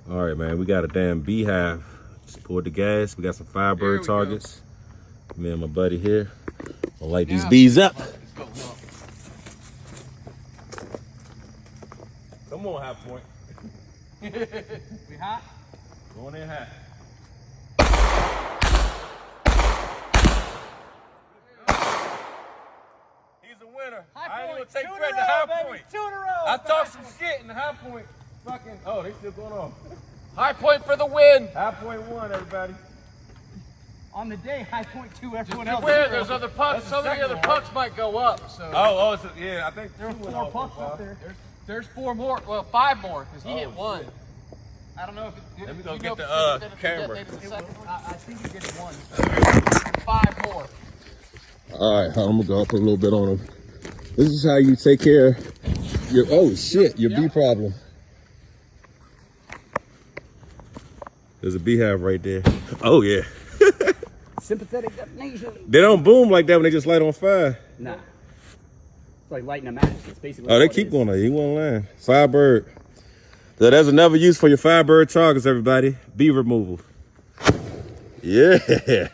All right, man, we got a damn beehive. Just poured the gas. We got some Firebird targets. Me and my buddy here. Gonna light these bees up. Come on, High Point. We hot? Going in hot. He's a winner. I ain't gonna take credit to High Point. 2 in a row. I talked some shit and High Point fucking. Oh, they still going on. High Point for the win. High Point won, everybody. On the day, High Point 2, everyone Just else. beware, there's other pucks. Some of the other pucks might go up. So. Oh, so, yeah, I think There were 4 pucks up there. There's 4 more. Well, 5 more because he hit 1. Shit. I don't know if it. Let me go get the camera. I think you did 1. 5 more. All right, I'm gonna go put a little bit on them. This is how you take care of your, oh shit, your bee problem. There's a beehive right there. Oh yeah. Sympathetic detonation. They don't boom like that when they just light on fire. Nah. It's like lighting a match. It's basically. Oh, they keep going on. You won't line. Firebird. So there's another use for your Firebird targets, everybody. Bee removal. Yeah.